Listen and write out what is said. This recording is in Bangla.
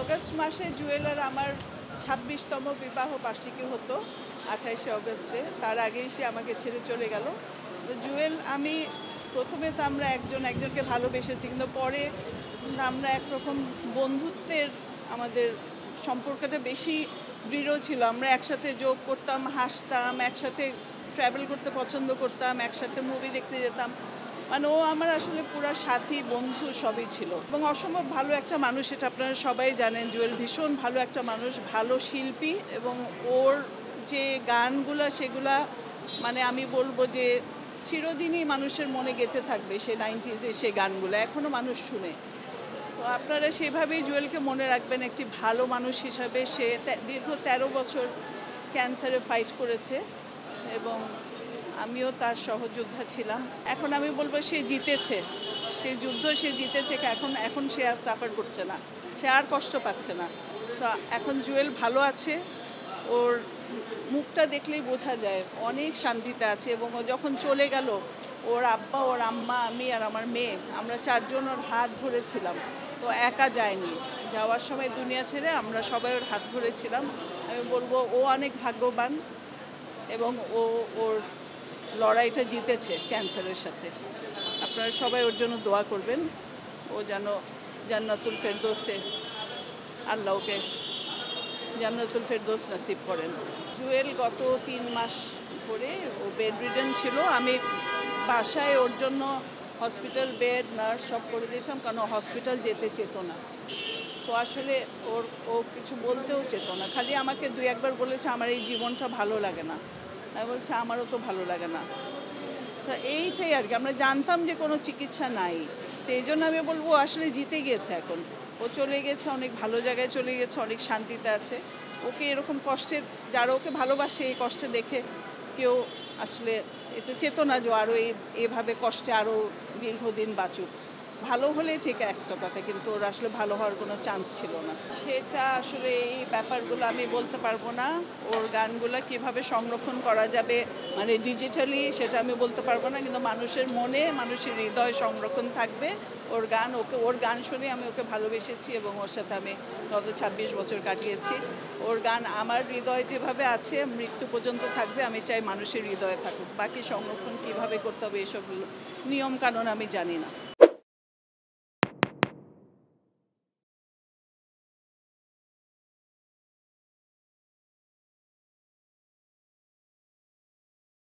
অগস্ট মাসে জুয়েল আর আমার ২৬তম বিবাহ বার্ষিকী হতো ২৮শে অগস্টে। তার আগেই সে আমাকে ছেড়ে চলে গেল। তো জুয়েল আমি প্রথমে তো আমরা একজনকে ভালোবেসেছি, কিন্তু পরে আমরা একরকম বন্ধুত্বের আমাদের সম্পর্কটা বেশি দৃঢ় ছিল। আমরা একসাথে যোগ করতাম, হাসতাম, একসাথে ট্রাভেল করতে পছন্দ করতাম, একসাথে মুভি দেখতে যেতাম। মানে ও আমার আসলে পুরা সাথী, বন্ধু সবই ছিল এবং অসম্ভব ভালো একটা মানুষ। এটা আপনারা সবাই জানেন, জুয়েল ভীষণ ভালো একটা মানুষ, ভালো শিল্পী এবং ওর যে গানগুলা সেগুলা মানে আমি বলবো যে চিরদিনই মানুষের মনে গেঁথে থাকবে। সে 90s-এর সেই গানগুলো এখনও মানুষ শুনে। তো আপনারা সেভাবেই জুয়েলকে মনে রাখবেন একটি ভালো মানুষ হিসাবে। সে দীর্ঘ ১৩ বছর ক্যান্সারে ফাইট করেছে এবং আমিও তার সহযোদ্ধা ছিলাম। এখন আমি বলবো সে জিতেছে, সে যুদ্ধ সে জিতেছে। এখন সে আর সাফার করছে না, সে আর কষ্ট পাচ্ছে না। সো এখন জুয়েল ভালো আছে, ওর মুখটা দেখলেই বোঝা যায় অনেক শান্তিতে আছে। এবং ও যখন চলে গেল, ওর আব্বা, ওর আম্মা, আমি আর আমার মেয়ে, আমরা চারজন ওর হাত ধরেছিলাম। তো একা যায়নি, যাওয়ার সময় দুনিয়া ছেড়ে আমরা সবাই ওর হাত ধরেছিলাম। আমি বলবো ও অনেক ভাগ্যবান এবং ওর লড়াইটা জিতেছে ক্যান্সারের সাথে। আপনারা সবাই ওর জন্য দোয়া করবেন, ও যেন জান্নাতুল ফেরদৌসে আল্লাহ ওকে জান্নাতুল ফেরদৌস নসিব করেন। জুয়েল গত ৩ মাস ধরে ও বেডরিডেন ছিল। আমি বাসায় ওর জন্য হসপিটাল বেড, নার্স সব করে দিয়েছিলাম, কারণ ও হসপিটাল যেতে চেত না। তো আসলে ও কিছু বলতেও চেত না, খালি আমাকে ২-১ বার বলেছে আমার এই জীবনটা ভালো লাগে না। আমি বলছি আমারও তো ভালো লাগে না। তো এইটাই আর কি, আমরা জানতাম যে কোনো চিকিৎসা নাই। তো এই জন্য আমি বলবো আসলে জিতে গিয়েছে। এখন ও চলে গেছে, অনেক ভালো জায়গায় চলে গেছে, অনেক শান্তিতে আছে। ওকে এরকম কষ্টে, যারা ওকে ভালোবাসে এই কষ্টে দেখে কেউ আসলে এটা চেতনা যে আরও এভাবে কষ্টে আরও দীর্ঘদিন বাঁচুক। ভালো হলে ঠিক একটা কথা, কিন্তু ওর আসলে ভালো হওয়ার কোনো চান্স ছিল না। সেটা আসলে এই ব্যাপারগুলো আমি বলতে পারবো না। ওর গানগুলো কিভাবে সংরক্ষণ করা যাবে মানে ডিজিটালি, সেটা আমি বলতে পারবো না, কিন্তু মানুষের মনে, মানুষের হৃদয়ে সংরক্ষণ থাকবে ওর গান। ওর গান শুনে আমি ওকে ভালোবেসেছি এবং ওর সাথে আমি গত ২৬ বছর কাটিয়েছি। ওর গান আমার হৃদয়ে যেভাবে আছে মৃত্যু পর্যন্ত থাকবে। আমি চাই মানুষের হৃদয়ে থাকুক। বাকি সংরক্ষণ কিভাবে করতে হবে এসব নিয়মকানুন আমি জানি না।